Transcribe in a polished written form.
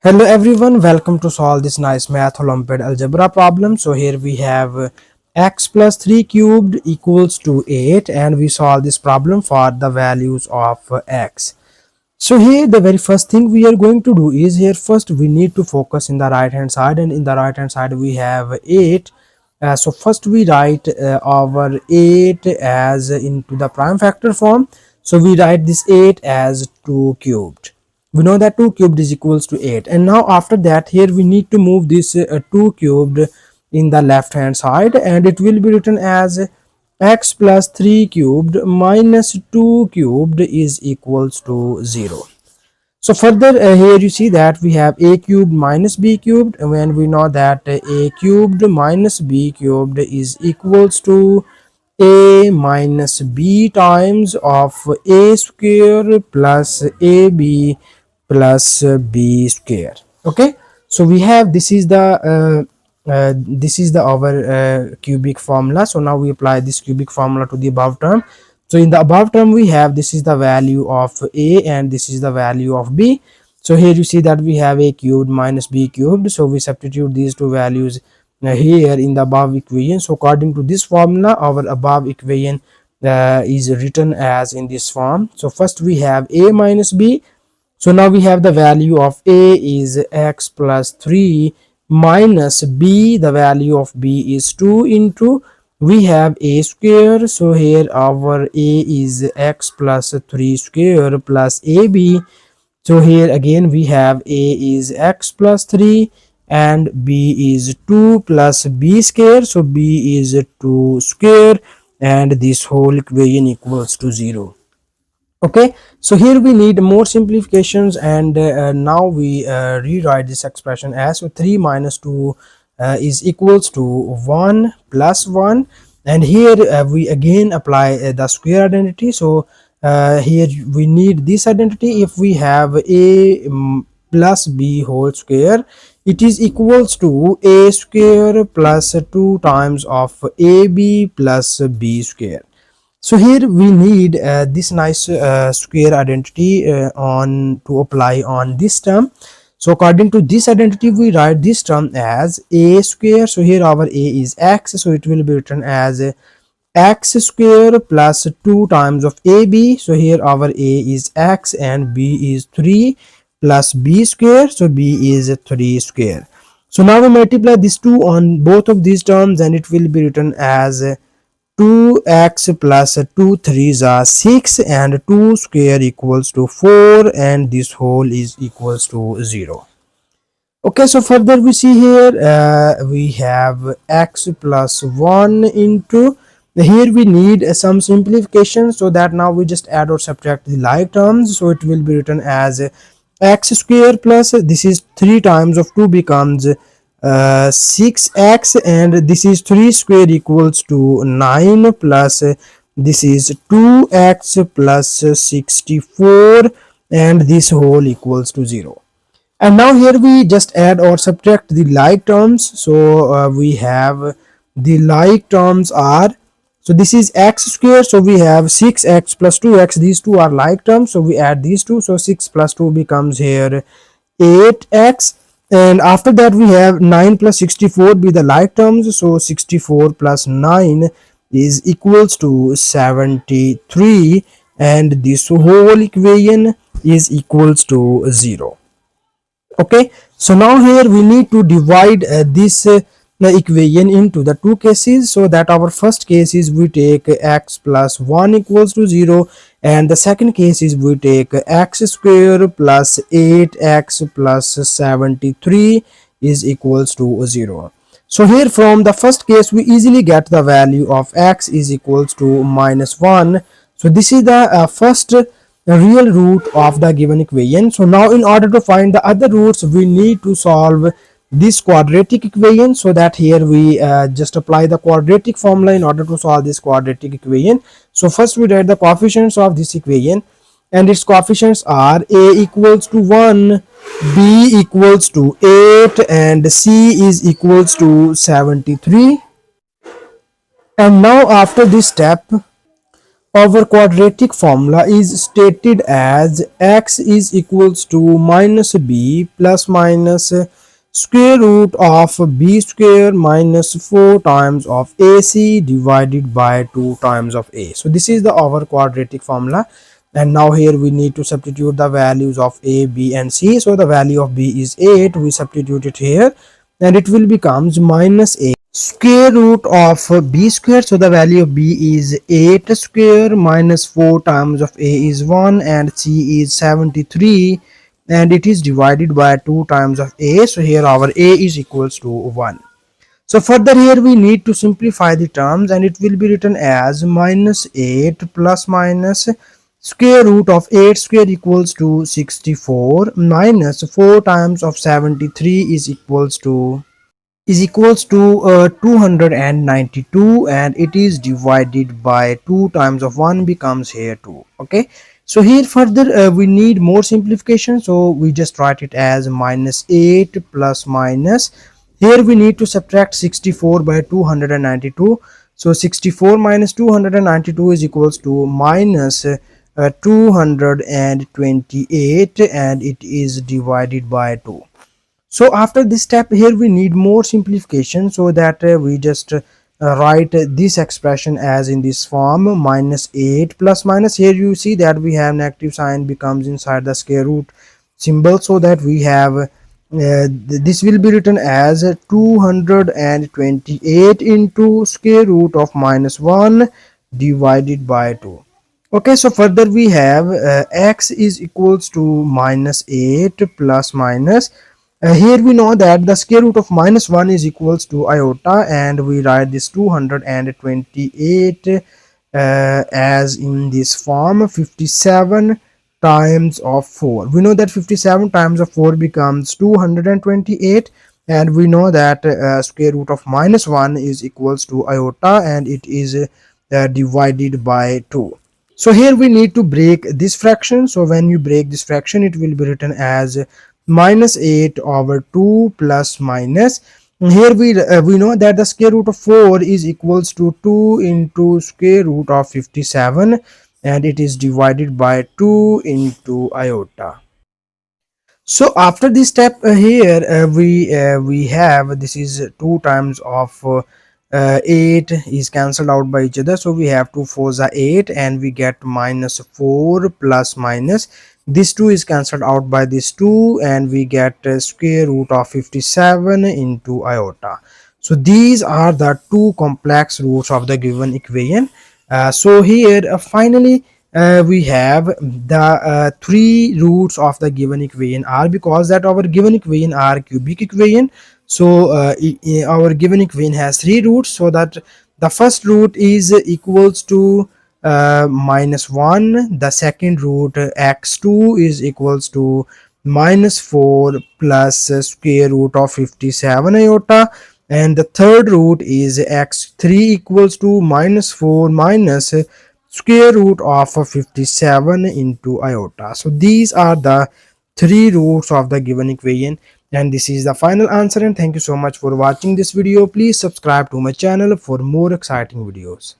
Hello everyone, welcome to solve this nice math Olympiad algebra problem. So here we have x plus 3 cubed equals to 8 and we solve this problem for the values of x. So here the very first thing we are going to do is here first we need to focus in the right hand side, and in the right hand side we have 8. So first we write our 8 as into the prime factor form. So we write this 8 as 2 cubed. We know that 2 cubed is equals to 8, and now after that here we need to move this 2 cubed in the left hand side, and it will be written as x plus 3 cubed minus 2 cubed is equals to 0. So further here you see that we have a cubed minus b cubed, when we know that a cubed minus b cubed is equals to a minus b times of a square plus ab plus b square. Okay, so we have this is the our cubic formula. So now we apply this cubic formula to the above term. So in the above term we have this is the value of a and this is the value of b. So here you see that we have a cubed minus b cubed, so we substitute these two values here in the above equation. So according to this formula, our above equation is written as in this form. So first we have a minus b. So now we have the value of a is x plus 3 minus b, the value of b is 2 into we have a square. So here our a is x plus 3 square plus ab. So here again we have a is x plus 3 and b is 2 plus b square. So b is 2 square and this whole equation equals to 0. Okay, so here we need more simplifications, and now we rewrite this expression as, so 3 minus 2 is equals to 1 plus 1, and here we again apply the square identity. So here we need this identity. If we have a plus b whole square, it is equals to a square plus 2 times of ab plus b square. So here we need this nice square identity on to apply on this term. So according to this identity we write this term as a square. So here our a is x, so it will be written as x square plus 2 times of ab. So here our a is x and b is 3 plus b square. So b is 3 square. So now we multiply these two on both of these terms, and it will be written as 2x plus 2 3s are 6 and 2 square equals to 4, and this whole is equals to 0. Okay, so further we see here we have x plus 1 into, here we need some simplification, so that now we just add or subtract the like terms. So it will be written as x square plus, this is 3 times of 2 becomes 6x, and this is 3 square equals to 9 plus this is 2x plus 64, and this whole equals to 0. And now here we just add or subtract the like terms. So we have the like terms are, so this is x square, so we have 6x plus 2x, these two are like terms, so we add these two. So 6 plus 2 becomes here 8x, and after that we have 9 plus 64 be the like terms. So 64 plus 9 is equals to 73, and this whole equation is equals to 0. Okay, so now here we need to divide this equation into the two cases. So that our first case is we take x plus 1 equals to 0, and the second case is we take x square plus 8x plus 73 is equals to 0. So here from the first case we easily get the value of x is equals to minus 1. So this is the first real root of the given equation. So now in order to find the other roots we need to solve this quadratic equation. So that here we just apply the quadratic formula in order to solve this quadratic equation. So first we write the coefficients of this equation, and its coefficients are a equals to 1, b equals to 8, and c is equals to 73. And now after this step Our quadratic formula is stated as x is equals to minus b plus minus square root of b square minus 4 times of ac divided by 2 times of a. So this is the our quadratic formula, and now here we need to substitute the values of a, b and c. So the value of b is 8, we substitute it here, and it will becomes minus a square root of b square. So the value of b is 8 square minus 4 times of a is 1 and c is 73, and it is divided by 2 times of a. So here our a is equals to 1. So further here we need to simplify the terms, and it will be written as minus 8 plus minus square root of 8 square equals to 64 minus 4 times of 73 is equals to 292, and it is divided by 2 times of 1 becomes here 2. Okay, so here further we need more simplification, so we just write it as minus 8 plus minus, here we need to subtract 64 by 292. So 64 minus 292 is equals to minus 228, and it is divided by 2. So after this step here we need more simplification, so that we just write this expression as in this form minus 8 plus minus, here you see that we have negative sign becomes inside the square root symbol, so that we have this will be written as 228 into square root of minus 1 divided by 2. Okay, so further we have x is equals to minus 8 plus minus, here we know that the square root of minus 1 is equals to iota, and we write this 228 as in this form 57 times of 4. We know that 57 times of 4 becomes 228, and we know that square root of minus 1 is equals to iota, and it is divided by 2. So here we need to break this fraction. So when you break this fraction, it will be written as minus 8 over 2 plus minus, here we know that the square root of 4 is equals to 2 into square root of 57, and it is divided by 2 into iota. So after this step here we have this is 2 times of 8 is cancelled out by each other, so we have 2 4s are 8, and we get minus 4 plus minus, this 2 is cancelled out by this 2, and we get square root of 57 into iota. So these are the two complex roots of the given equation. So here finally we have the three roots of the given equation are, because that our given equation are cubic equation. So our given equation has three roots, so that the first root is equals to minus 1, the second root x2 is equals to minus 4 plus square root of 57 iota, and the third root is x3 equals to minus 4 minus square root of 57 into iota. So these are the three roots of the given equation, and this is the final answer. And thank you so much for watching this video. Please subscribe to my channel for more exciting videos.